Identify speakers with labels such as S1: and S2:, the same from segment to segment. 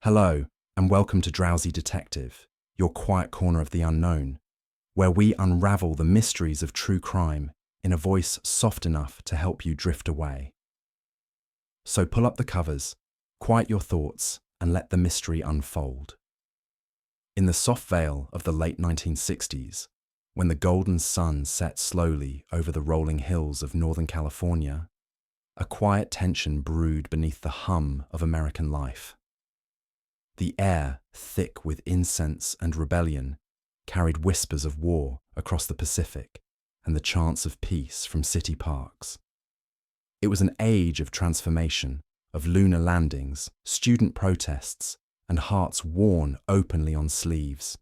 S1: Hello, and welcome to Drowsy Detective, your quiet corner of the unknown, where we unravel the mysteries of true crime in a voice soft enough to help you drift away. So pull up the covers, quiet your thoughts, and let the mystery unfold. In the soft veil of the late 1960s, when the golden sun set slowly over the rolling hills of Northern California, a quiet tension brewed beneath the hum of American life. The air, thick with incense and rebellion, carried whispers of war across the Pacific and the chants of peace from city parks. It was an age of transformation, of lunar landings, student protests, and hearts worn openly on sleeves.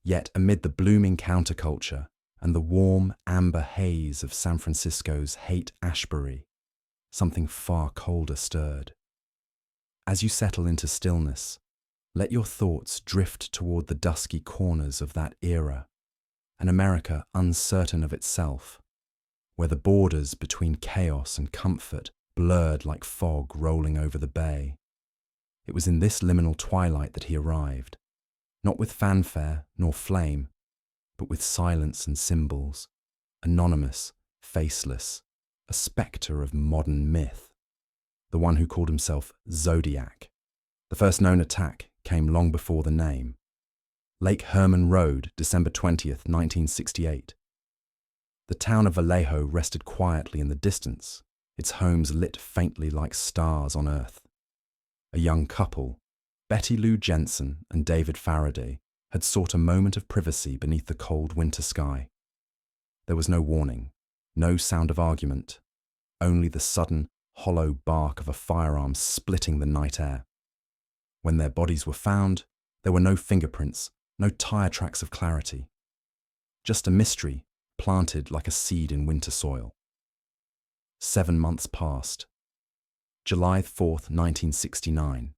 S1: Yet amid the blooming counterculture and the warm amber haze of San Francisco's Haight-Ashbury, something far colder stirred. As you settle into stillness, let your thoughts drift toward the dusky corners of that era, an America uncertain of itself, where the borders between chaos and comfort blurred like fog rolling over the bay. It was in this liminal twilight that he arrived, not with fanfare nor flame, but with silence and symbols, anonymous, faceless, a spectre of modern myth, the one who called himself Zodiac. The first known attack came long before the name. Lake Herman Road, December 20th, 1968. The town of Vallejo rested quietly in the distance, its homes lit faintly like stars on earth. A young couple, Betty Lou Jensen and David Faraday, had sought a moment of privacy beneath the cold winter sky. There was no warning, no sound of argument, only the sudden, hollow bark of a firearm splitting the night air. When their bodies were found, there were no fingerprints, no tire tracks of clarity. Just a mystery planted like a seed in winter soil. 7 months passed. July 4th, 1969.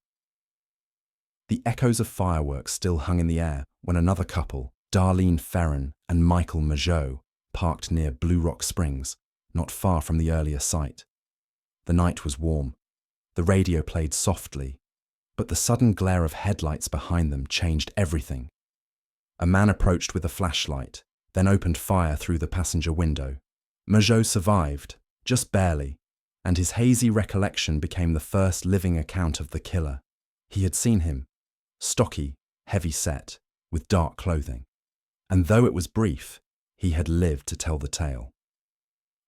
S1: The echoes of fireworks still hung in the air when another couple, Darlene Ferrin and Michael Mageau, parked near Blue Rock Springs, not far from the earlier site. The night was warm. The radio played softly, but the sudden glare of headlights behind them changed everything. A man approached with a flashlight, then opened fire through the passenger window. Mageau survived, just barely, and his hazy recollection became the first living account of the killer. He had seen him, stocky, heavy-set, with dark clothing. And though it was brief, he had lived to tell the tale.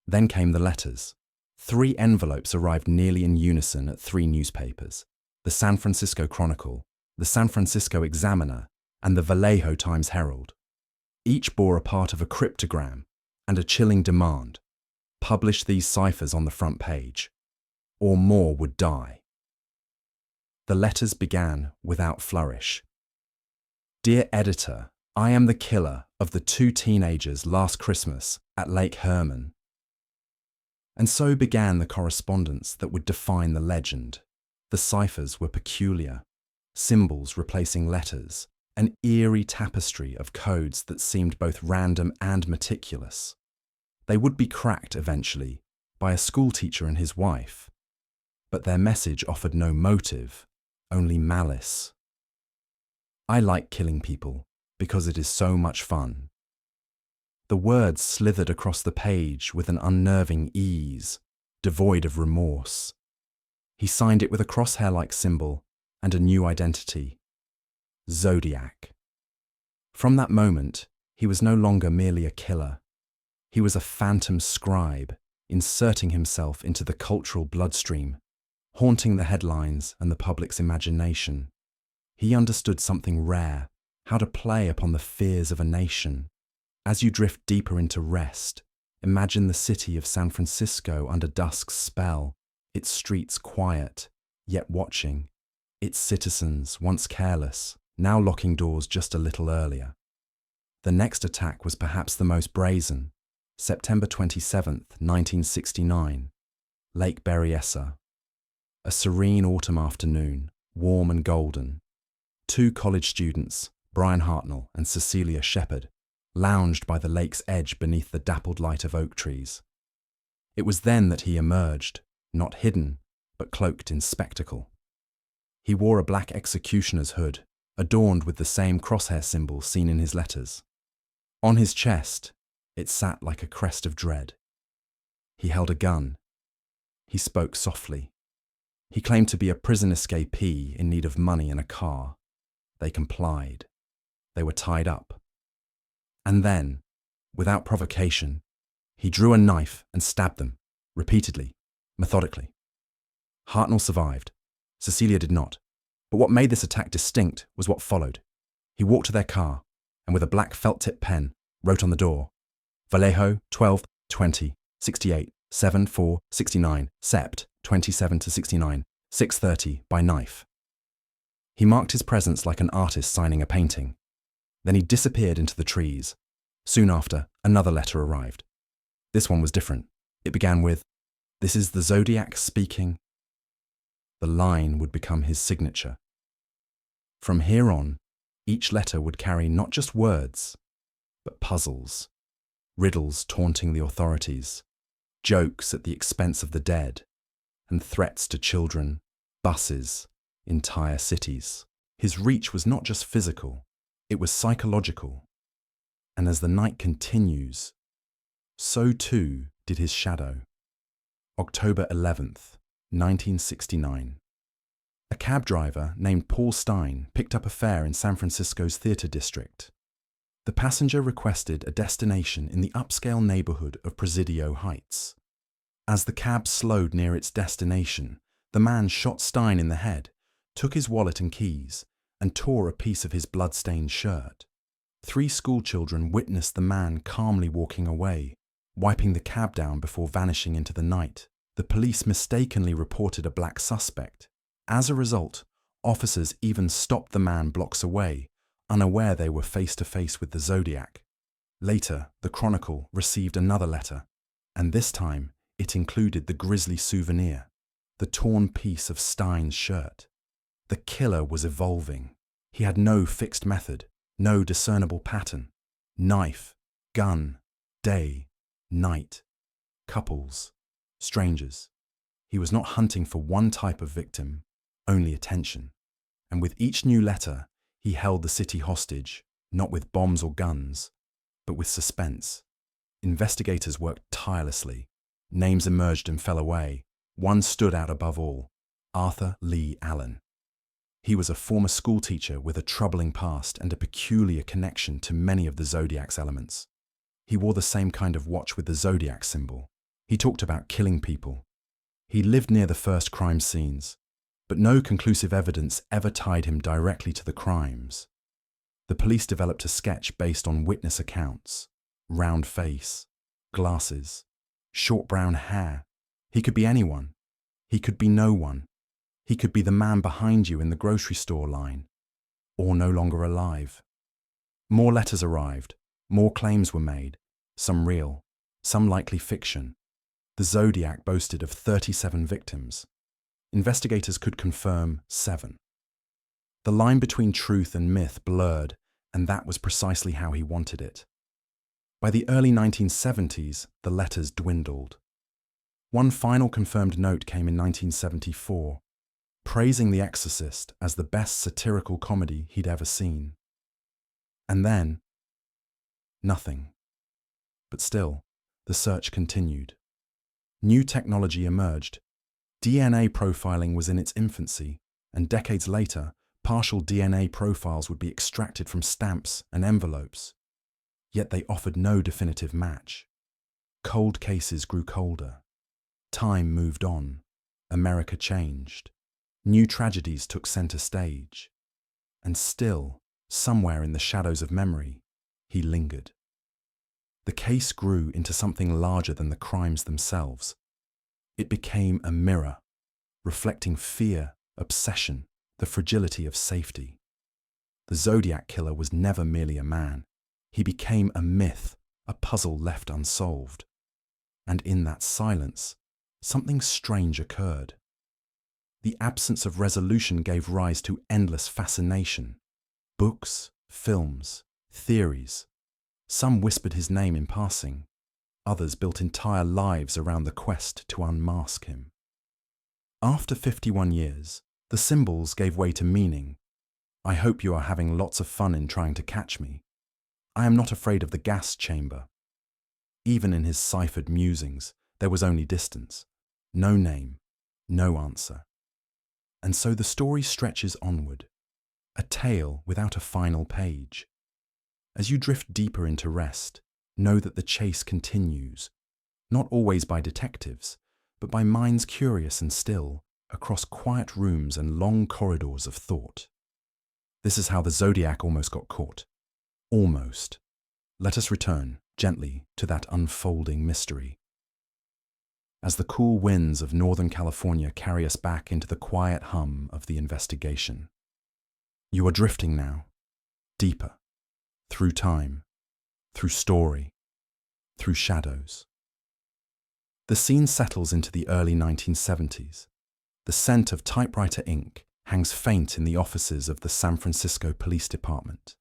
S1: Then came the letters. 3 envelopes arrived nearly in unison at 3 newspapers: the San Francisco Chronicle, the San Francisco Examiner, and the Vallejo Times-Herald. Each bore a part of a cryptogram and a chilling demand: publish these ciphers on the front page, or more would die. The letters began without flourish. Dear editor, I am the killer of the 2 teenagers last Christmas at Lake Herman. And so began the correspondence that would define the legend. The ciphers were peculiar, symbols replacing letters, an eerie tapestry of codes that seemed both random and meticulous. They would be cracked eventually by a schoolteacher and his wife, but their message offered no motive, only malice. I like killing people because it is so much fun. The words slithered across the page with an unnerving ease, devoid of remorse. He signed it with a crosshair-like symbol and a new identity: Zodiac. From that moment, he was no longer merely a killer. He was a phantom scribe, inserting himself into the cultural bloodstream, haunting the headlines and the public's imagination. He understood something rare: how to play upon the fears of a nation. As you drift deeper into rest, imagine the city of San Francisco under dusk's spell, its streets quiet, yet watching, its citizens, once careless, now locking doors just a little earlier. The next attack was perhaps the most brazen. September 27th, 1969, Lake Berryessa. A serene autumn afternoon, warm and golden. 2 college students, Brian Hartnell and Cecilia Shepard, lounged by the lake's edge beneath the dappled light of oak trees. It was then that he emerged, not hidden, but cloaked in spectacle. He wore a black executioner's hood, adorned with the same crosshair symbol seen in his letters. On his chest, it sat like a crest of dread. He held a gun. He spoke softly. He claimed to be a prison escapee in need of money and a car. They complied. They were tied up. And then, without provocation, he drew a knife and stabbed them, repeatedly, methodically. Hartnell survived. Cecilia did not. But what made this attack distinct was what followed. He walked to their car and with a black felt-tip pen wrote on the door, Vallejo 12 20 68 7 4 69 Sept 27 to 69 6:30 by knife. He marked his presence like an artist signing a painting. Then he disappeared into the trees. Soon after, another letter arrived. This one was different. It began with, "This is the Zodiac speaking." The line would become his signature. From here on, each letter would carry not just words, but puzzles, riddles taunting the authorities, jokes at the expense of the dead, and threats to children, buses, entire cities. His reach was not just physical, it was psychological. And as the night continues, so too did his shadow. October 11th, 1969. A cab driver named Paul Stein picked up a fare in San Francisco's theater district. The passenger requested a destination in the upscale neighborhood of Presidio Heights. As the cab slowed near its destination, the man shot Stein in the head, took his wallet and keys, and tore a piece of his blood-stained shirt. 3 schoolchildren witnessed the man calmly walking away, wiping the cab down before vanishing into the night. The police mistakenly reported a black suspect. As a result, officers even stopped the man blocks away, unaware they were face to face with the Zodiac. Later, the Chronicle received another letter, and this time it included the grisly souvenir, the torn piece of Stein's shirt. The killer was evolving. He had no fixed method, no discernible pattern. Knife, gun, day, night, couples, strangers. He was not hunting for one type of victim, only attention. And with each new letter, he held the city hostage, not with bombs or guns, but with suspense. Investigators worked tirelessly. Names emerged and fell away. One stood out above all, Arthur Lee Allen. He was a former schoolteacher with a troubling past and a peculiar connection to many of the Zodiac's elements. He wore the same kind of watch with the Zodiac symbol. He talked about killing people. He lived near the first crime scenes, but no conclusive evidence ever tied him directly to the crimes. The police developed a sketch based on witness accounts: round face, glasses, short brown hair. He could be anyone. He could be no one. He could be the man behind you in the grocery store line, or no longer alive. More letters arrived, more claims were made, some real, some likely fiction. The Zodiac boasted of 37 victims. Investigators could confirm 7. The line between truth and myth blurred, and that was precisely how he wanted it. By the early 1970s, the letters dwindled. One final confirmed note came in 1974, praising The Exorcist as the best satirical comedy he'd ever seen. And then, nothing. But still, the search continued. New technology emerged. DNA profiling was in its infancy, and decades later, partial DNA profiles would be extracted from stamps and envelopes. Yet they offered no definitive match. Cold cases grew colder. Time moved on. America changed. New tragedies took center stage. And still, somewhere in the shadows of memory, he lingered. The case grew into something larger than the crimes themselves. It became a mirror, reflecting fear, obsession, the fragility of safety. The Zodiac Killer was never merely a man. He became a myth, a puzzle left unsolved. And in that silence, something strange occurred. The absence of resolution gave rise to endless fascination. Books, films, theories. Some whispered his name in passing. Others built entire lives around the quest to unmask him. After 51 years, The symbols gave way to meaning. I hope you are having lots of fun in trying to catch me. I am not afraid of the gas chamber. Even in his ciphered musings, there was only distance. No name, no answer. And so the story stretches onward, a tale without a final page. As you drift deeper into rest, know that the chase continues, not always by detectives, but by minds curious and still, across quiet rooms and long corridors of thought. This is how the Zodiac almost got caught. Almost. Let us return, gently, to that unfolding mystery. As the cool winds of Northern California carry us back into the quiet hum of the investigation. You are drifting now, deeper, through time, through story, through shadows. The scene settles into the early 1970s. The scent of typewriter ink hangs faint in the offices of the San Francisco Police Department.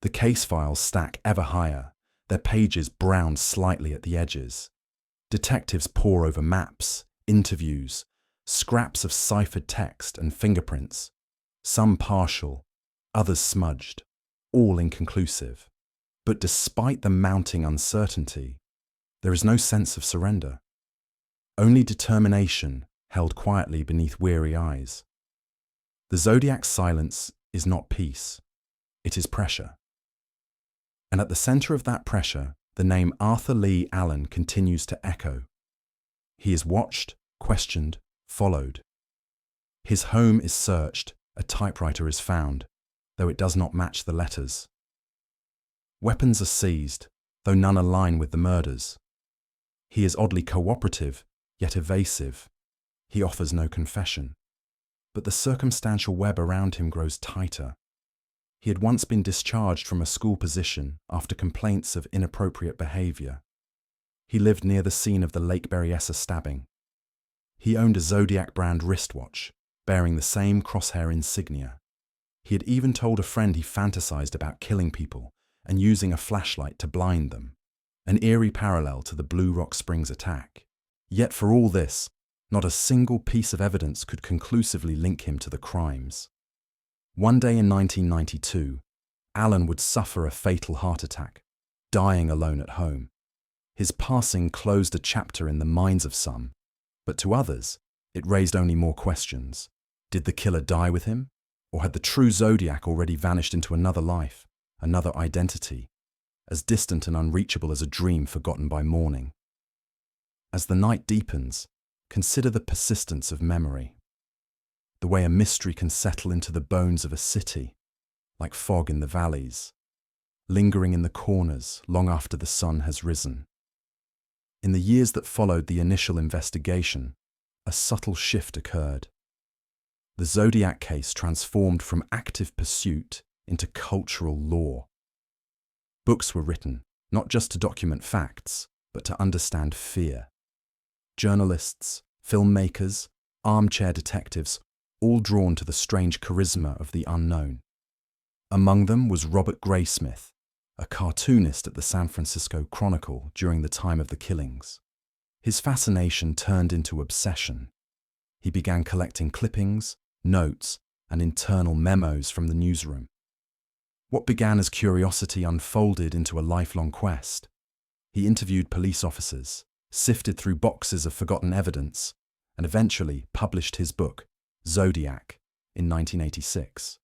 S1: The case files stack ever higher, their pages browned slightly at the edges. Detectives pore over maps, interviews, scraps of ciphered text and fingerprints, some partial, others smudged, all inconclusive. But despite the mounting uncertainty, there is no sense of surrender. Only determination held quietly beneath weary eyes. The Zodiac's silence is not peace, it is pressure. And at the center of that pressure, the name Arthur Lee Allen continues to echo. He is watched, questioned, followed. His home is searched, a typewriter is found, though it does not match the letters. Weapons are seized, though none align with the murders. He is oddly cooperative, yet evasive. He offers no confession. But the circumstantial web around him grows tighter. He had once been discharged from a school position after complaints of inappropriate behavior. He lived near the scene of the Lake Berryessa stabbing. He owned a Zodiac brand wristwatch, bearing the same crosshair insignia. He had even told a friend he fantasized about killing people and using a flashlight to blind them, an eerie parallel to the Blue Rock Springs attack. Yet for all this, not a single piece of evidence could conclusively link him to the crimes. One day in 1992, Allen would suffer a fatal heart attack, dying alone at home. His passing closed a chapter in the minds of some, but to others, it raised only more questions. Did the killer die with him? Or had the true Zodiac already vanished into another life, another identity, as distant and unreachable as a dream forgotten by morning? As the night deepens, consider the persistence of memory. The way a mystery can settle into the bones of a city, like fog in the valleys, lingering in the corners long after the sun has risen. In the years that followed the initial investigation, a subtle shift occurred. The Zodiac case transformed from active pursuit into cultural lore. Books were written, not just to document facts, but to understand fear. Journalists, filmmakers, armchair detectives, all drawn to the strange charisma of the unknown. Among them was Robert Graysmith, a cartoonist at the San Francisco Chronicle during the time of the killings. His fascination turned into obsession. He began collecting clippings, notes, and internal memos from the newsroom. What began as curiosity unfolded into a lifelong quest. He interviewed police officers, sifted through boxes of forgotten evidence, and eventually published his book, Zodiac, in 1986.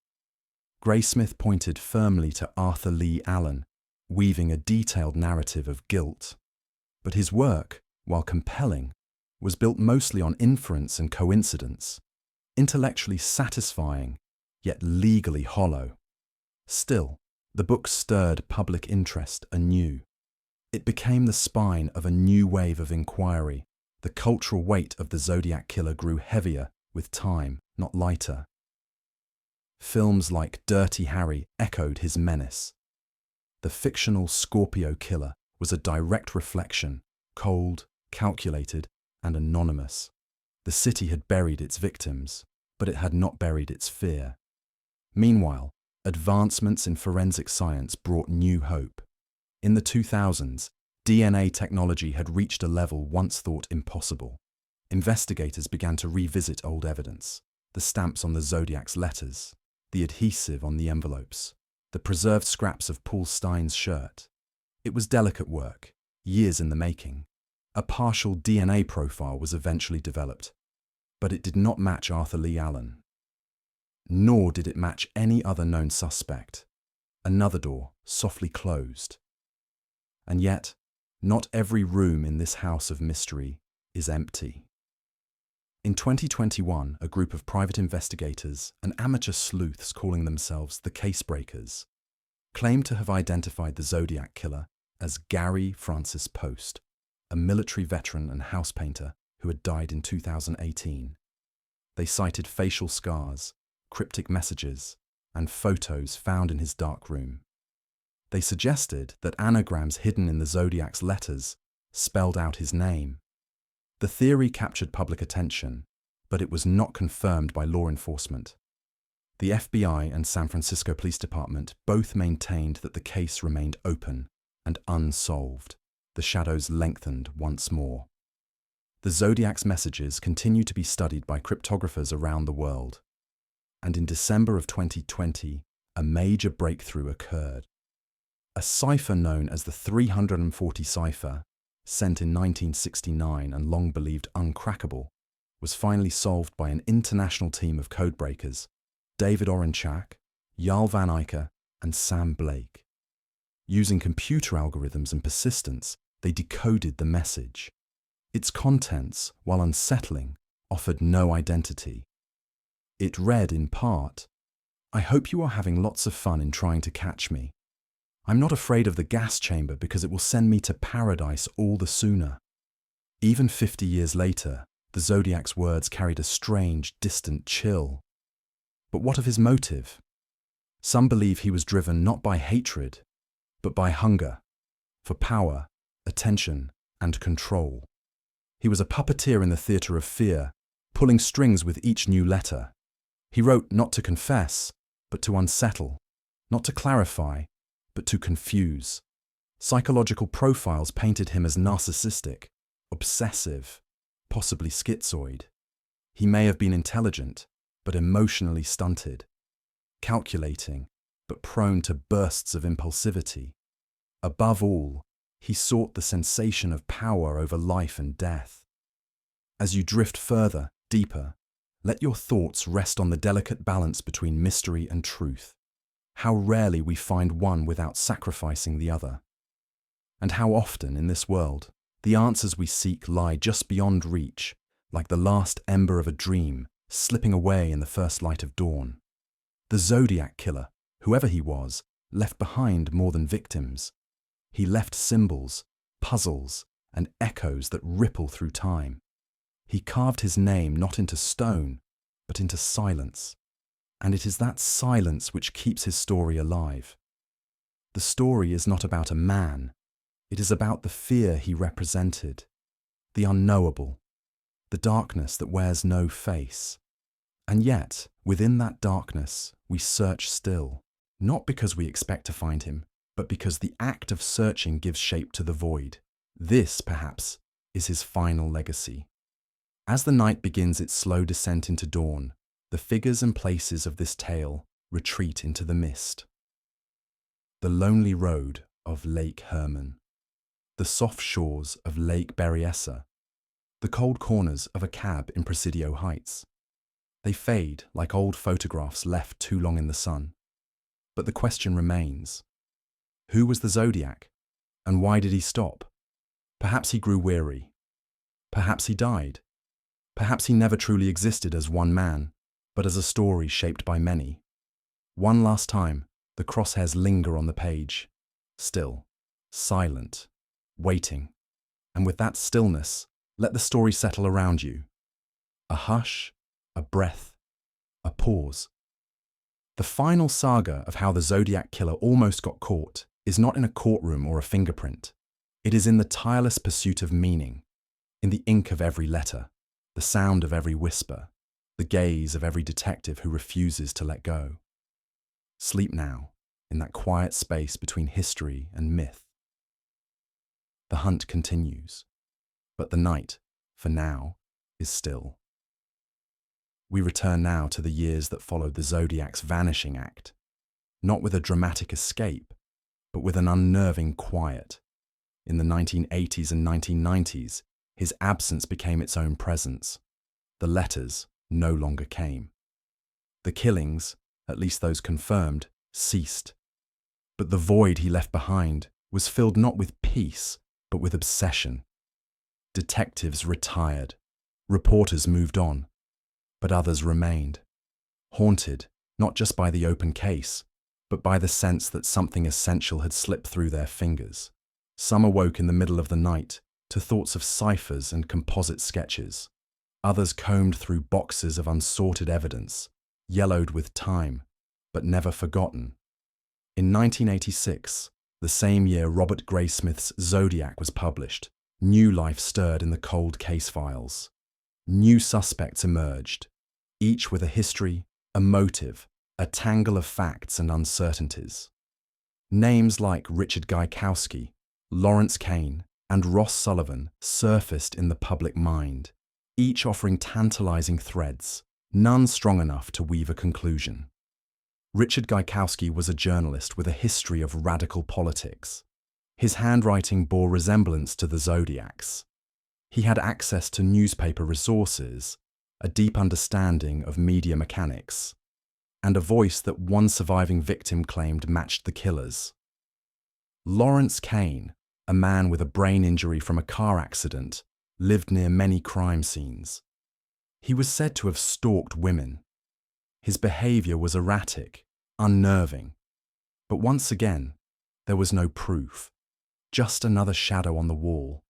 S1: Graysmith pointed firmly to Arthur Lee Allen, weaving a detailed narrative of guilt. But his work, while compelling, was built mostly on inference and coincidence, intellectually satisfying, yet legally hollow. Still, the book stirred public interest anew. It became the spine of a new wave of inquiry. The cultural weight of the Zodiac Killer grew heavier with time, not lighter. Films like Dirty Harry echoed his menace. The fictional Scorpio killer was a direct reflection, cold, calculated, and anonymous. The city had buried its victims, but it had not buried its fear. Meanwhile, advancements in forensic science brought new hope. In the 2000s, DNA technology had reached a level once thought impossible. Investigators began to revisit old evidence. the stamps on the Zodiac's letters, the adhesive on the envelopes, the preserved scraps of Paul Stein's shirt. It was delicate work, years in the making. A partial DNA profile was eventually developed, but it did not match Arthur Lee Allen. Nor did it match any other known suspect. Another door softly closed. And yet, not every room in this house of mystery is empty. In 2021, a group of private investigators and amateur sleuths calling themselves the Codebreakers claimed to have identified the Zodiac Killer as Gary Francis Post, a military veteran and house painter who had died in 2018. They cited facial scars, cryptic messages, and photos found in his dark room. They suggested that anagrams hidden in the Zodiac's letters spelled out his name. The theory captured public attention, but it was not confirmed by law enforcement. The FBI and San Francisco Police Department both maintained that the case remained open and unsolved. The shadows lengthened once more. The Zodiac's messages continue to be studied by cryptographers around the world. And in December of 2020, a major breakthrough occurred. A cipher known as the 340 cipher, sent in 1969 and long believed uncrackable, was finally solved by an international team of codebreakers, David Orenchak, Jarl Van Eyck, and Sam Blake. Using computer algorithms and persistence, they decoded the message. Its contents, while unsettling, offered no identity. It read in part, "I hope you are having lots of fun in trying to catch me. I'm not afraid of the gas chamber because it will send me to paradise all the sooner." Even 50 years later, the Zodiac's words carried a strange, distant chill. But what of his motive? Some believe he was driven not by hatred, but by hunger, for power, attention, and control. He was a puppeteer in the theatre of fear, pulling strings with each new letter. He wrote not to confess, but to unsettle, not to clarify, but to confuse. Psychological profiles painted him as narcissistic, obsessive, possibly schizoid. He may have been intelligent, but emotionally stunted, calculating, but prone to bursts of impulsivity. Above all, he sought the sensation of power over life and death. As you drift further, deeper, let your thoughts rest on the delicate balance between mystery and truth. How rarely we find one without sacrificing the other. And how often in this world, the answers we seek lie just beyond reach, like the last ember of a dream slipping away in the first light of dawn. The Zodiac Killer, whoever he was, left behind more than victims. He left symbols, puzzles, and echoes that ripple through time. He carved his name not into stone, but into silence. And it is that silence which keeps his story alive. The story is not about a man. It is about the fear he represented, the unknowable, the darkness that wears no face. And yet, within that darkness, we search still, not because we expect to find him, but because the act of searching gives shape to the void. This, perhaps, is his final legacy. As the night begins its slow descent into dawn, the figures and places of this tale retreat into the mist. The lonely road of Lake Herman, the soft shores of Lake Berryessa, the cold corners of a cab in Presidio Heights. They fade like old photographs left too long in the sun. But the question remains, who was the Zodiac, and why did he stop? Perhaps he grew weary. Perhaps he died. Perhaps he never truly existed as one man, but as a story shaped by many. One last time, the crosshairs linger on the page, still, silent, waiting. And with that stillness, let the story settle around you. A hush, a breath, a pause. The final saga of how the Zodiac Killer almost got caught is not in a courtroom or a fingerprint. It is in the tireless pursuit of meaning, in the ink of every letter, the sound of every whisper, the gaze of every detective who refuses to let go. Sleep now, in that quiet space between history and myth. The hunt continues, but the night, for now, is still. We return now to the years that followed the Zodiac's vanishing act, not with a dramatic escape, but with an unnerving quiet. In the 1980s and 1990s, his absence became its own presence. The letters no longer came. The killings, at least those confirmed, ceased. But the void he left behind was filled not with peace, but with obsession. Detectives retired. Reporters moved on. But others remained, haunted not just by the open case, but by the sense that something essential had slipped through their fingers. Some awoke in the middle of the night to thoughts of ciphers and composite sketches. Others combed through boxes of unsorted evidence, yellowed with time, but never forgotten. In 1986, the same year Robert Graysmith's Zodiac was published, new life stirred in the cold case files. New suspects emerged, each with a history, a motive, a tangle of facts and uncertainties. Names like Richard Gaikowski, Lawrence Kane, and Ross Sullivan surfaced in the public mind, each offering tantalizing threads, none strong enough to weave a conclusion. Richard Gaikowski was a journalist with a history of radical politics. His handwriting bore resemblance to the Zodiac's. He had access to newspaper resources, a deep understanding of media mechanics, and a voice that one surviving victim claimed matched the killer's. Lawrence Kane, a man with a brain injury from a car accident, lived near many crime scenes. He was said to have stalked women. His behavior was erratic, unnerving. But once again, there was no proof, just another shadow on the wall.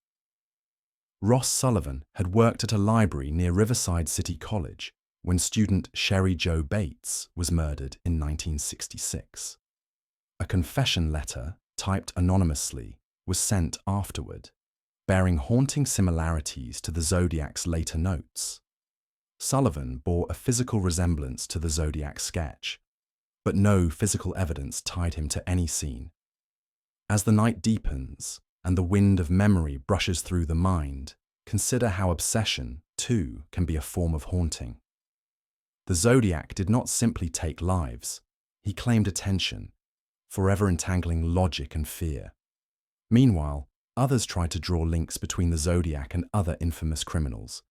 S1: Ross Sullivan had worked at a library near Riverside City College when student Sherry Jo Bates was murdered in 1966. A confession letter, typed anonymously, was sent afterward, bearing haunting similarities to the Zodiac's later notes. Sullivan bore a physical resemblance to the Zodiac sketch, but no physical evidence tied him to any scene. As the night deepens and the wind of memory brushes through the mind, consider how obsession, too, can be a form of haunting. The Zodiac did not simply take lives, he claimed attention, forever entangling logic and fear. Meanwhile, others tried to draw links between the Zodiac and other infamous criminals.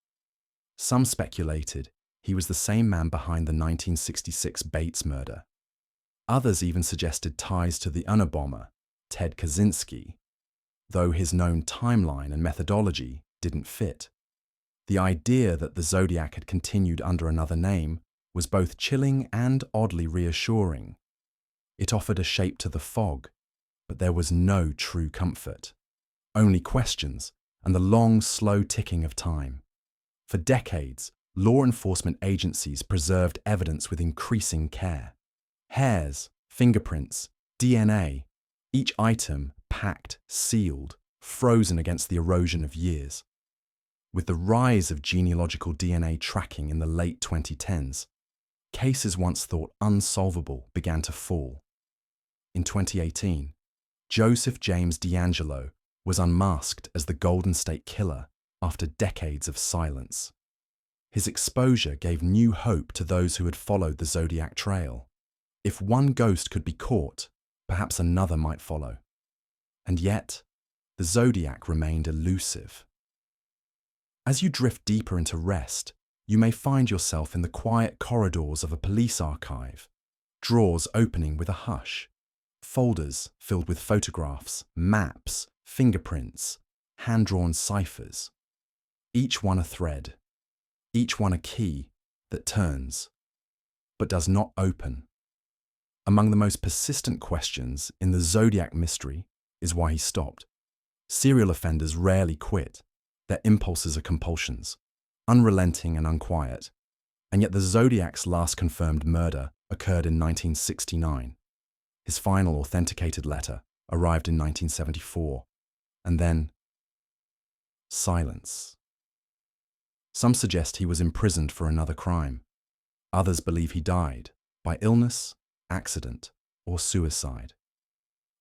S1: Some speculated he was the same man behind the 1966 Bates murder. Others even suggested ties to the Unabomber, Ted Kaczynski, though his known timeline and methodology didn't fit. The idea that the Zodiac had continued under another name was both chilling and oddly reassuring. It offered a shape to the fog, but there was no true comfort. Only questions and the long, slow ticking of time. For decades, law enforcement agencies preserved evidence with increasing care. Hairs, fingerprints, DNA, each item packed, sealed, frozen against the erosion of years. With the rise of genealogical DNA tracking in the late 2010s, cases once thought unsolvable began to fall. In 2018, Joseph James D'Angelo was unmasked as the Golden State Killer after decades of silence. His exposure gave new hope to those who had followed the Zodiac trail. If one ghost could be caught, perhaps another might follow. And yet, the Zodiac remained elusive. As you drift deeper into rest, you may find yourself in the quiet corridors of a police archive, drawers opening with a hush, folders filled with photographs, maps, fingerprints, hand-drawn ciphers. Each one a thread, each one a key that turns, but does not open. Among the most persistent questions in the Zodiac mystery is why he stopped. Serial offenders rarely quit. Their impulses are compulsions, unrelenting and unquiet. And yet the Zodiac's last confirmed murder occurred in 1969. His final authenticated letter arrived in 1974. And then, silence. Some suggest he was imprisoned for another crime. Others believe he died by illness, accident, or suicide.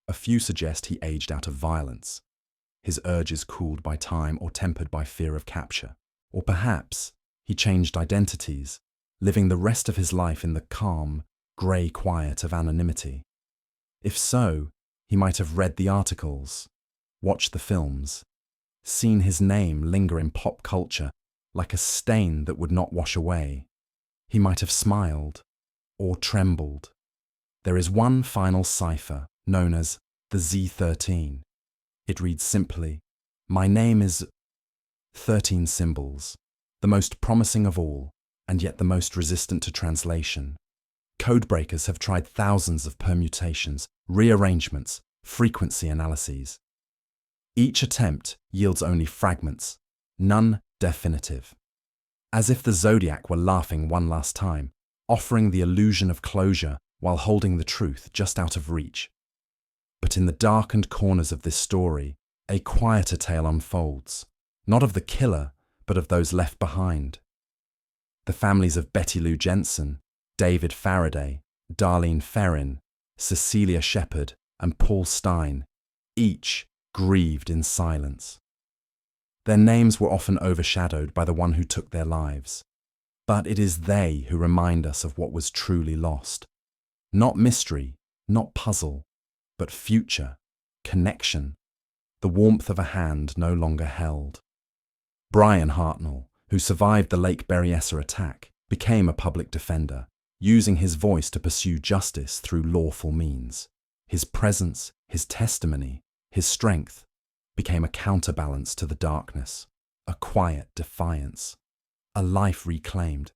S1: A few suggest he aged out of violence, his urges cooled by time or tempered by fear of capture. Or perhaps he changed identities, living the rest of his life in the calm, grey quiet of anonymity? If so, he might have read the articles, watched the films, seen his name linger in pop culture like a stain that would not wash away. He might have smiled or trembled. There is one final cipher known as the Z13. It reads simply, "My name is..." 13 symbols, the most promising of all, and yet the most resistant to translation. Codebreakers have tried thousands of permutations, rearrangements, frequency analyses. Each attempt yields only fragments, none definitive. As if the Zodiac were laughing one last time, offering the illusion of closure while holding the truth just out of reach. But in the darkened corners of this story, a quieter tale unfolds, not of the killer, but of those left behind. The families of Betty Lou Jensen, David Faraday, Darlene Ferrin, Cecilia Shepard, and Paul Stein, each grieved in silence. Their names were often overshadowed by the one who took their lives. But it is they who remind us of what was truly lost. Not mystery, not puzzle, but future, connection, the warmth of a hand no longer held. Brian Hartnell, who survived the Lake Berryessa attack, became a public defender, using his voice to pursue justice through lawful means. His presence, his testimony, his strength became a counterbalance to the darkness, a quiet defiance, a life reclaimed.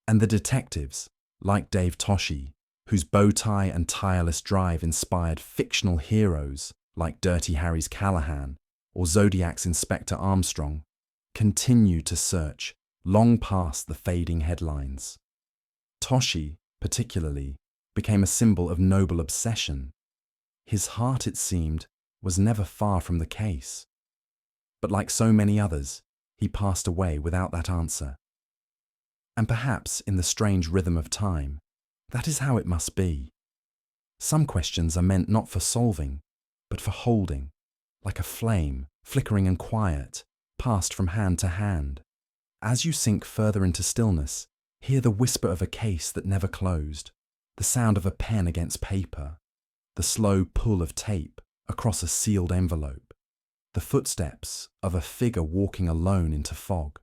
S1: And the detectives, like Dave Toschi, whose bow tie and tireless drive inspired fictional heroes like Dirty Harry's Callahan or Zodiac's Inspector Armstrong, continue to search long past the fading headlines. Toschi, particularly, became a symbol of noble obsession. His heart, it seemed, was never far from the case. But like so many others, he passed away without that answer. And perhaps in the strange rhythm of time, that is how it must be. Some questions are meant not for solving, but for holding, like a flame, flickering and quiet, passed from hand to hand. As you sink further into stillness, hear the whisper of a case that never closed, the sound of a pen against paper, the slow pull of tape across a sealed envelope, the footsteps of a figure walking alone into fog.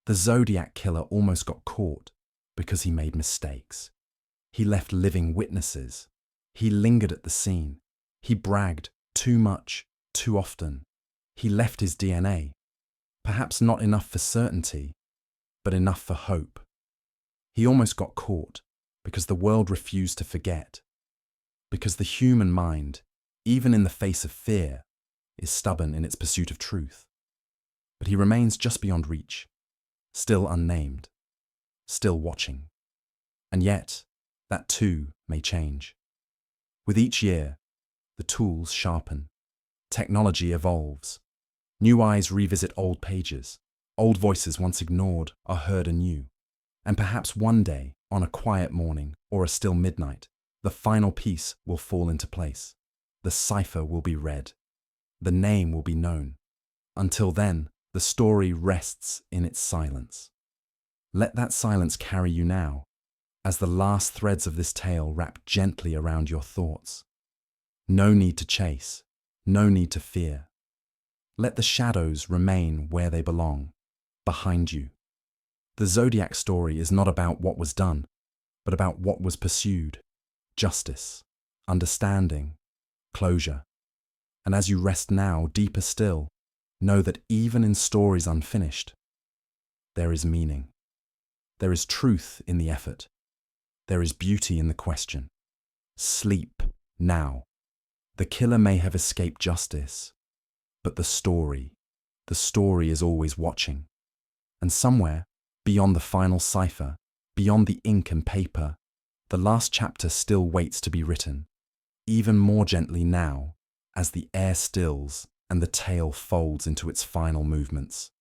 S1: The Zodiac Killer almost got caught because he made mistakes. He left living witnesses. He lingered at the scene. He bragged too much, too often. He left his DNA. Perhaps not enough for certainty, but enough for hope. He almost got caught because the world refused to forget. Because the human mind, even in the face of fear, is stubborn in its pursuit of truth. But he remains just beyond reach, still unnamed, still watching. And yet, that too may change. With each year, the tools sharpen, technology evolves, new eyes revisit old pages, old voices once ignored are heard anew. And perhaps one day, on a quiet morning or a still midnight, the final piece will fall into place. The cipher will be read. The name will be known. Until then, the story rests in its silence. Let that silence carry you now, as the last threads of this tale wrap gently around your thoughts. No need to chase, no need to fear. Let the shadows remain where they belong, behind you. The Zodiac story is not about what was done, but about what was pursued. Justice, understanding, closure. And as you rest now, deeper still, know that even in stories unfinished, there is meaning. There is truth in the effort. There is beauty in the question. Sleep now. The killer may have escaped justice, but the story is always watching. And somewhere, beyond the final cipher, beyond the ink and paper, the last chapter still waits to be written, even more gently now, as the air stills and the tale folds into its final movements.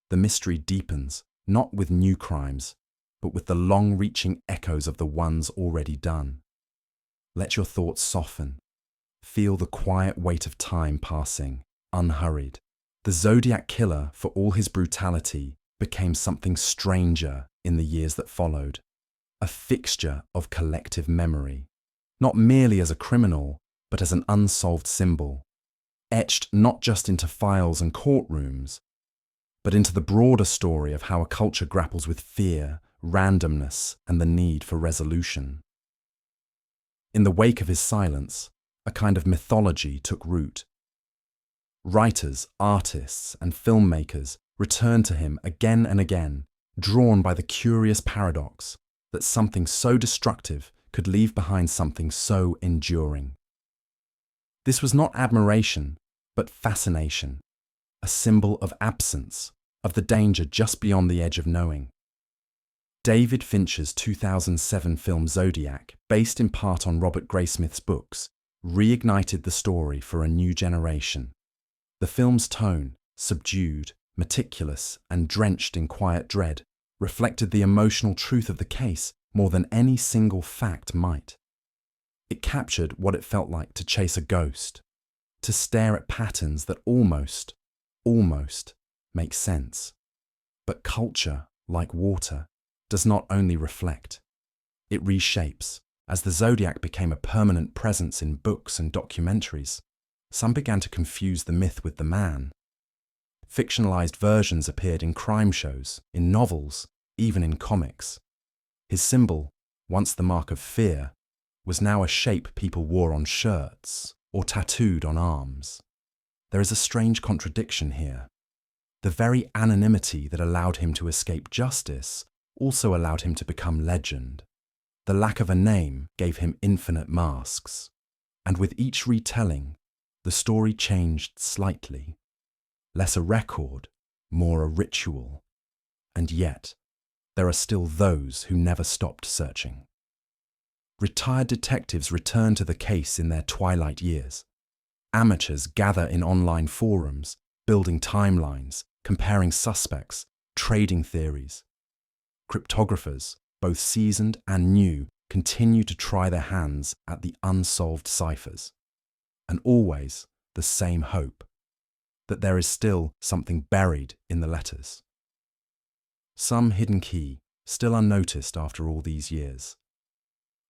S1: The mystery deepens, not with new crimes, but with the long-reaching echoes of the ones already done. Let your thoughts soften. Feel the quiet weight of time passing, unhurried. The Zodiac Killer, for all his brutality, became something stranger in the years that followed, a fixture of collective memory, not merely as a criminal, but as an unsolved symbol, etched not just into files and courtrooms, but into the broader story of how a culture grapples with fear, randomness, and the need for resolution. In the wake of his silence, a kind of mythology took root. Writers, artists, and filmmakers returned to him again and again, drawn by the curious paradox that something so destructive could leave behind something so enduring. This was not admiration, but fascination, a symbol of absence, of the danger just beyond the edge of knowing. David Fincher's 2007 film Zodiac, based in part on Robert Graysmith's books, reignited the story for a new generation. The film's tone, subdued, meticulous, and drenched in quiet dread, reflected the emotional truth of the case more than any single fact might. It captured what it felt like to chase a ghost, to stare at patterns that almost make sense. But culture, like water, does not only reflect, it reshapes. As the Zodiac became a permanent presence in books and documentaries, some began to confuse the myth with the man. Fictionalized versions appeared in crime shows, in novels, even in comics. His symbol, once the mark of fear, was now a shape people wore on shirts or tattooed on arms. There is a strange contradiction here. The very anonymity that allowed him to escape justice also allowed him to become legend. The lack of a name gave him infinite masks, and with each retelling, the story changed slightly. Less a record, more a ritual. And yet, there are still those who never stopped searching. Retired detectives return to the case in their twilight years. Amateurs gather in online forums, building timelines, comparing suspects, trading theories. Cryptographers, both seasoned and new, continue to try their hands at the unsolved ciphers. And always the same hope, that there is still something buried in the letters. Some hidden key, still unnoticed after all these years.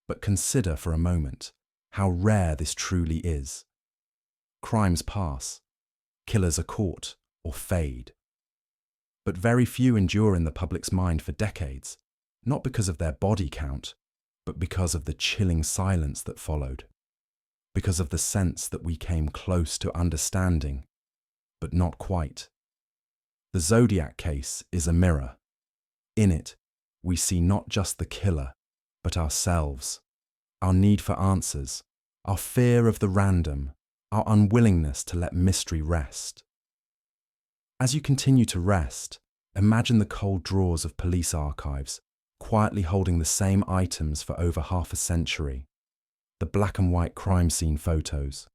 S1: But consider for a moment how rare this truly is. Crimes pass, killers are caught or fade. But very few endure in the public's mind for decades, not because of their body count, but because of the chilling silence that followed, because of the sense that we came close to understanding, but not quite. The Zodiac case is a mirror. In it, we see not just the killer, but ourselves, our need for answers, our fear of the random, our unwillingness to let mystery rest. As you continue to rest, imagine the cold drawers of police archives, quietly holding the same items for over half a century. The black and white crime scene photos,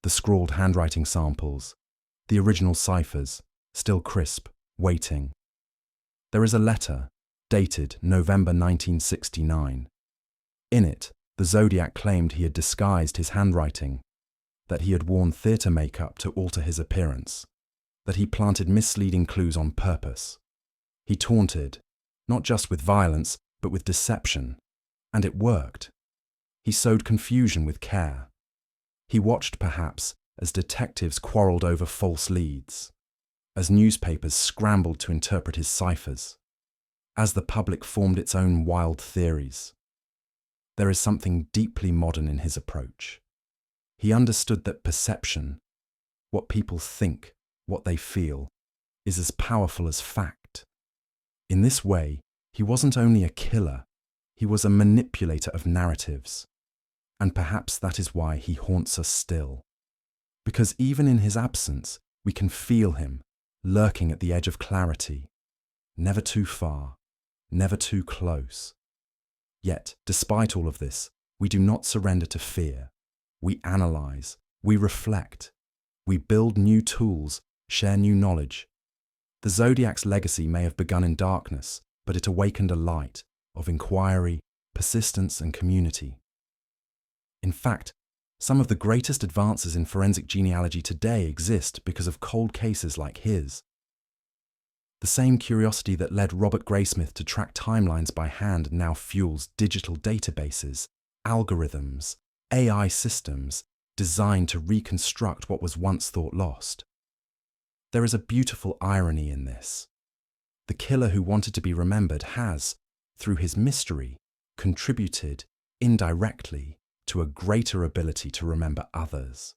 S1: the scrawled handwriting samples, the original ciphers, still crisp, waiting. There is a letter, dated November 1969. In it, the Zodiac claimed he had disguised his handwriting, that he had worn theatre makeup to alter his appearance, that he planted misleading clues on purpose. He taunted, not just with violence, but with deception, and it worked. He sowed confusion with care. He watched, perhaps, as detectives quarrelled over false leads, as newspapers scrambled to interpret his ciphers, as the public formed its own wild theories. There is something deeply modern in his approach. He understood that perception, what people think, what they feel, is as powerful as fact. In this way, he wasn't only a killer, he was a manipulator of narratives. And perhaps that is why he haunts us still. Because even in his absence, we can feel him, lurking at the edge of clarity. Never too far, never too close. Yet, despite all of this, we do not surrender to fear. We analyze, we reflect, we build new tools, share new knowledge. The Zodiac's legacy may have begun in darkness, but it awakened a light of inquiry, persistence, and community. In fact, some of the greatest advances in forensic genealogy today exist because of cold cases like his. The same curiosity that led Robert Graysmith to track timelines by hand now fuels digital databases, algorithms, AI systems designed to reconstruct what was once thought lost. There is a beautiful irony in this. The killer who wanted to be remembered has, through his mystery, contributed, indirectly, to a greater ability to remember others,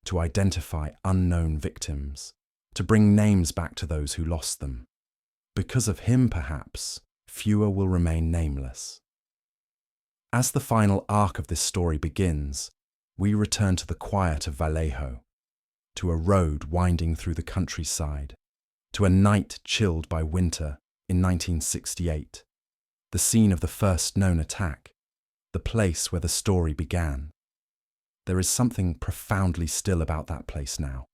S1: to identify unknown victims, to bring names back to those who lost them. Because of him, perhaps, fewer will remain nameless. As the final arc of this story begins, we return to the quiet of Vallejo, to a road winding through the countryside, to a night chilled by winter in 1968, the scene of the first known attack, the place where the story began. There is something profoundly still about that place now.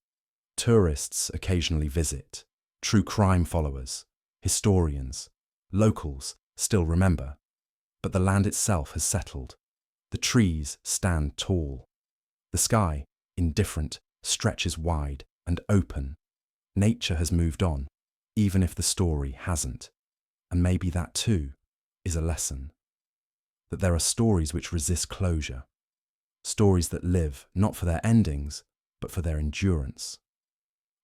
S1: Tourists occasionally visit, true crime followers, historians, locals still remember, but the land itself has settled. The trees stand tall. The sky, indifferent, stretches wide and open. Nature has moved on, even if the story hasn't. And maybe that too is a lesson. That there are stories which resist closure. Stories that live not for their endings, but for their endurance.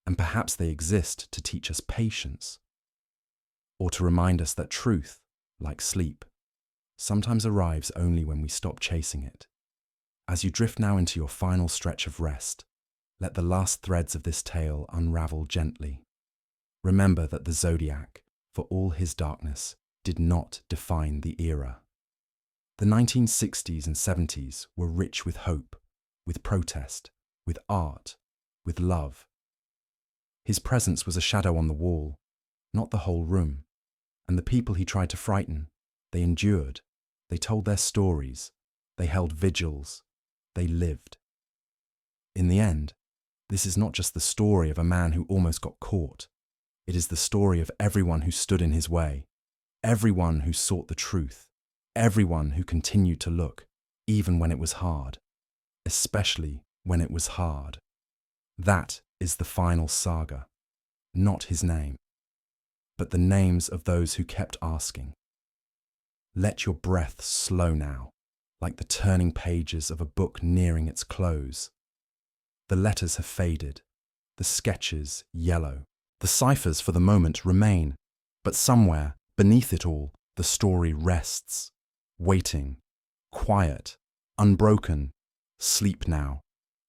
S1: And perhaps they exist to teach us patience, or to remind us that truth, like sleep, sometimes arrives only when we stop chasing it. As you drift now into your final stretch of rest, let the last threads of this tale unravel gently. Remember that the Zodiac, for all his darkness, did not define the era. The 1960s and 70s were rich with hope, with protest, with art, with love. His presence was a shadow on the wall, not the whole room, and the people he tried to frighten, they endured, they told their stories, they held vigils, they lived. In the end, this is not just the story of a man who almost got caught. It is the story of everyone who stood in his way, everyone who sought the truth, everyone who continued to look, even when it was hard, especially when it was hard. That is the final saga, not his name, but the names of those who kept asking. Let your breath slow now, like the turning pages of a book nearing its close. The letters have faded, the sketches yellow. The ciphers for the moment remain, but somewhere beneath it all, the story rests, waiting, quiet, unbroken. Sleep now.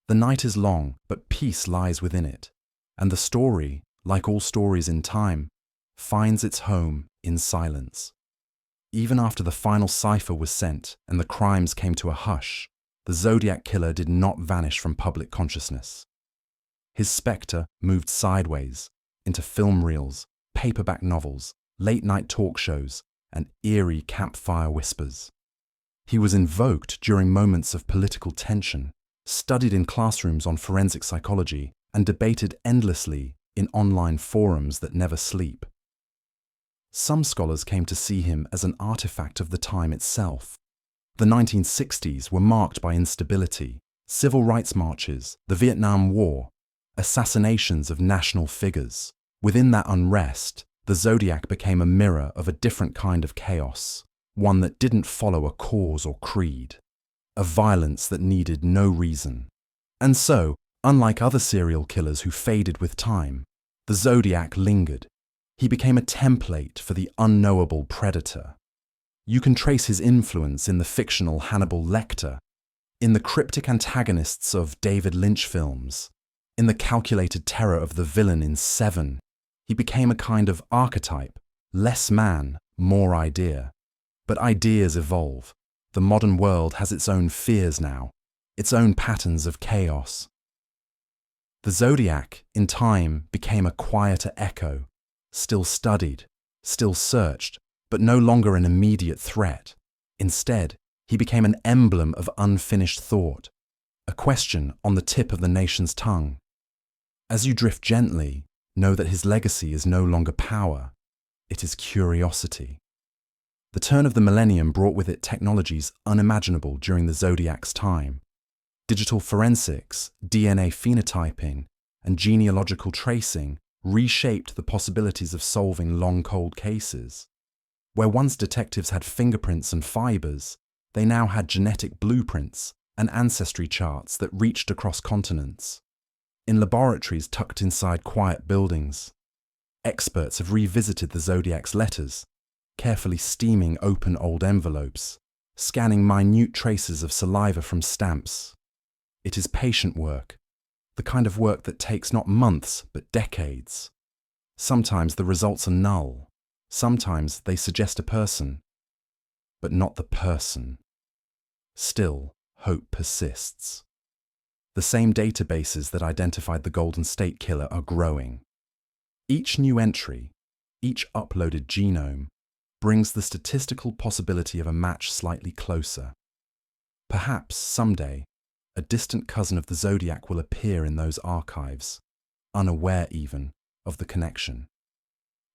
S1: The night is long, but peace lies within it, and the story, like all stories in time, finds its home in silence. Even after the final cipher was sent and the crimes came to a hush, the Zodiac Killer did not vanish from public consciousness. His spectre moved sideways into film reels, paperback novels, late-night talk shows, and eerie campfire whispers. He was invoked during moments of political tension, studied in classrooms on forensic psychology, and debated endlessly in online forums that never sleep. Some scholars came to see him as an artifact of the time itself. The 1960s were marked by instability, civil rights marches, the Vietnam War, assassinations of national figures. Within that unrest, the Zodiac became a mirror of a different kind of chaos, one that didn't follow a cause or creed, a violence that needed no reason. And so, unlike other serial killers who faded with time, the Zodiac lingered. He became a template for the unknowable predator. You can trace his influence in the fictional Hannibal Lecter, in the cryptic antagonists of David Lynch films, in the calculated terror of the villain in Seven. He became a kind of archetype, less man, more idea. But ideas evolve. The modern world has its own fears now, its own patterns of chaos. The Zodiac, in time, became a quieter echo, still studied, still searched, but no longer an immediate threat. Instead, he became an emblem of unfinished thought, a question on the tip of the nation's tongue. As you drift gently, know that his legacy is no longer power, it is curiosity. The turn of the millennium brought with it technologies unimaginable during the Zodiac's time. Digital forensics, DNA phenotyping, and genealogical tracing reshaped the possibilities of solving long cold cases. Where once detectives had fingerprints and fibers, they now had genetic blueprints and ancestry charts that reached across continents. In laboratories tucked inside quiet buildings, experts have revisited the Zodiac's letters, carefully steaming open old envelopes, scanning minute traces of saliva from stamps. It is patient work, the kind of work that takes not months but decades. Sometimes the results are null, sometimes they suggest a person, but not the person. Still, hope persists. The same databases that identified the Golden State Killer are growing. Each new entry, each uploaded genome, brings the statistical possibility of a match slightly closer. Perhaps someday, a distant cousin of the Zodiac will appear in those archives, unaware even of the connection.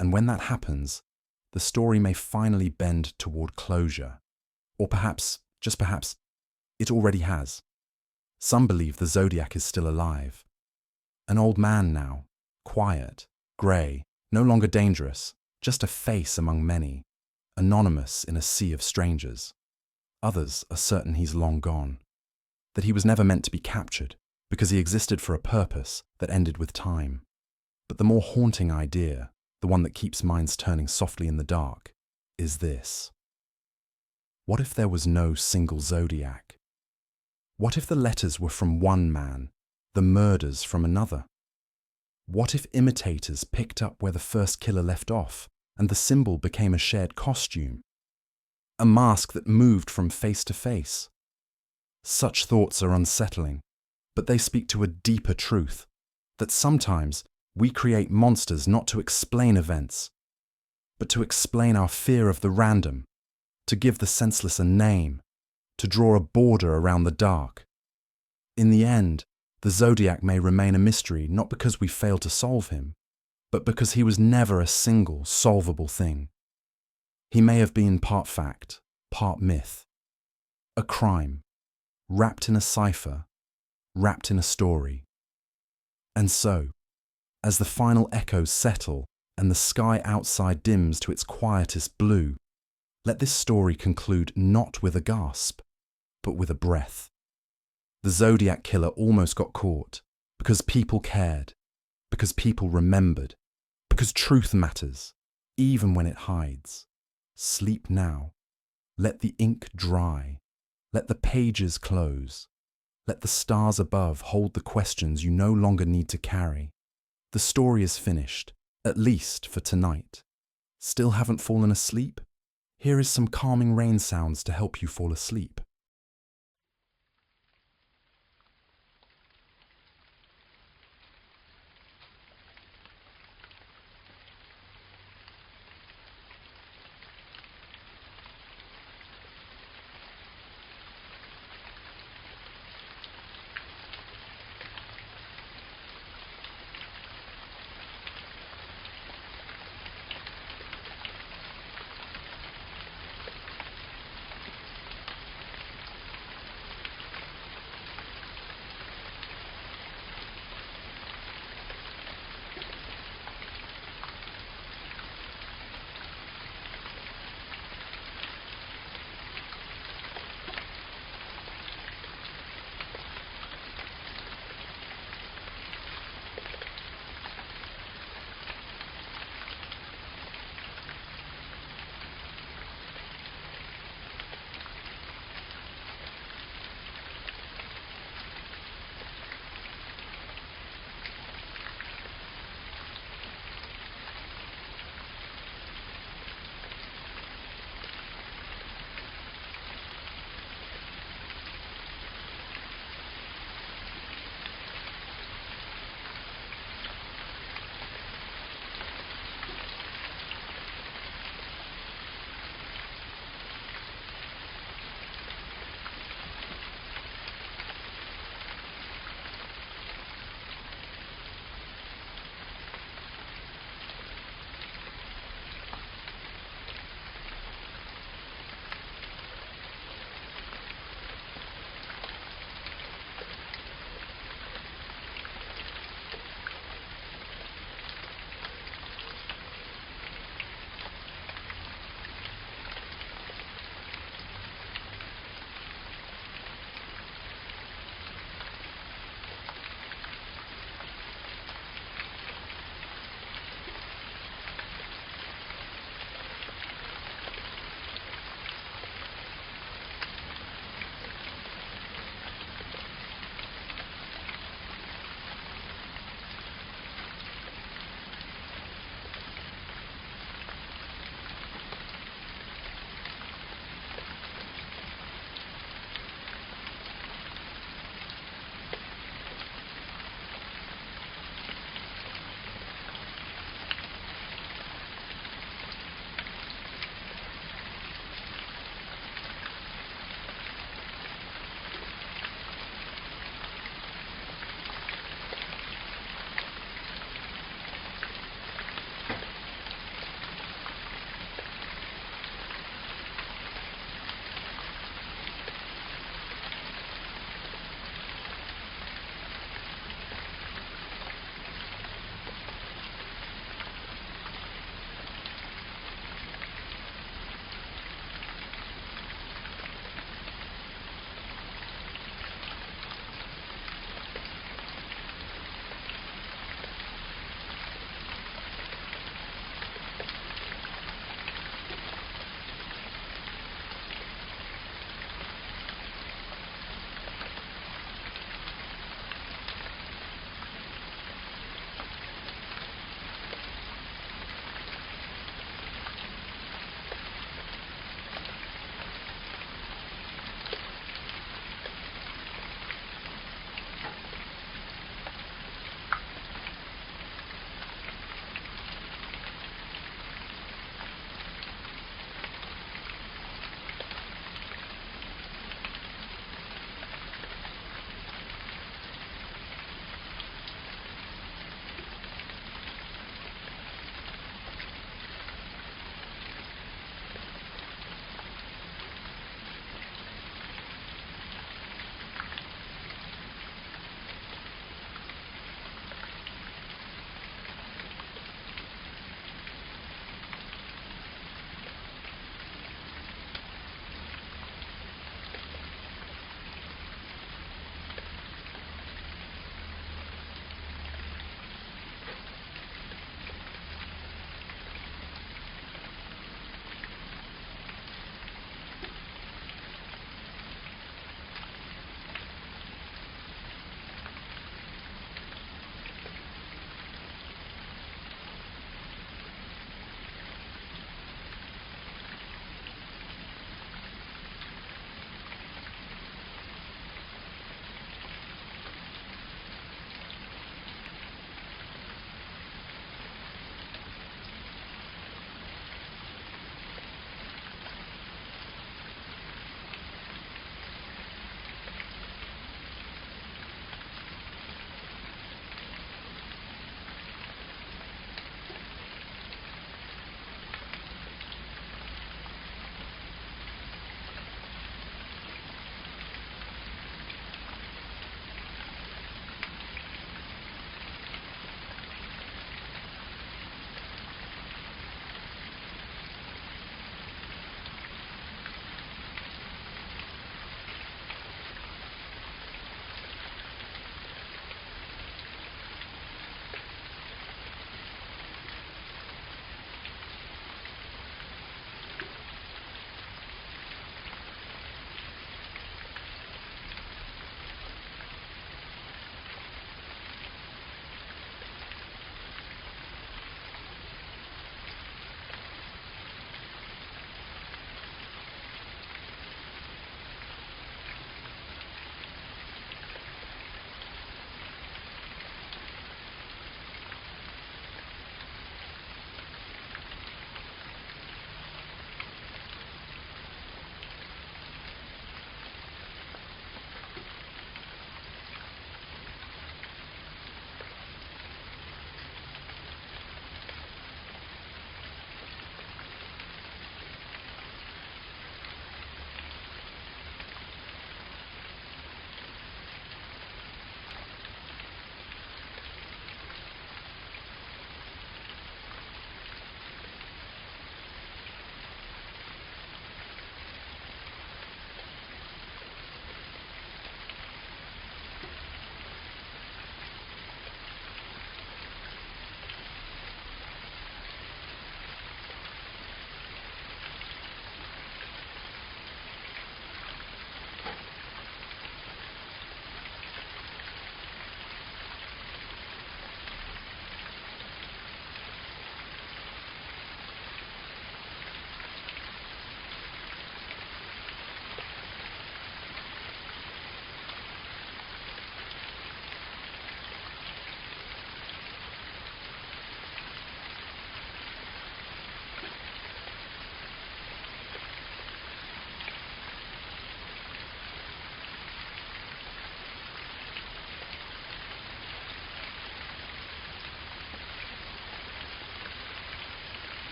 S1: And when that happens, the story may finally bend toward closure. Or perhaps, just perhaps, it already has. Some believe the Zodiac is still alive. An old man now, quiet, grey, no longer dangerous, just a face among many, anonymous in a sea of strangers. Others are certain he's long gone, that he was never meant to be captured because he existed for a purpose that ended with time. But the more haunting idea, the one that keeps minds turning softly in the dark, is this. What if there was no single Zodiac? What if the letters were from one man, the murders from another? What if imitators picked up where the first killer left off, and the symbol became a shared costume? A mask that moved from face to face? Such thoughts are unsettling, but they speak to a deeper truth, that sometimes we create monsters not to explain events, but to explain our fear of the random, to give the senseless a name, to draw a border around the dark. In the end, the Zodiac may remain a mystery not because we failed to solve him, but because he was never a single solvable thing. He may have been part fact, part myth, a crime, wrapped in a cipher, wrapped in a story. And so, as the final echoes settle and the sky outside dims to its quietest blue, let this story conclude not with a gasp, but with a breath. The Zodiac Killer almost got caught because people cared, because people remembered, because truth matters, even when it hides. Sleep now. Let the ink dry. Let the pages close. Let the stars above hold the questions you no longer need to carry. The story is finished, at least for tonight. Still haven't fallen asleep? Here is some calming rain sounds to help you fall asleep.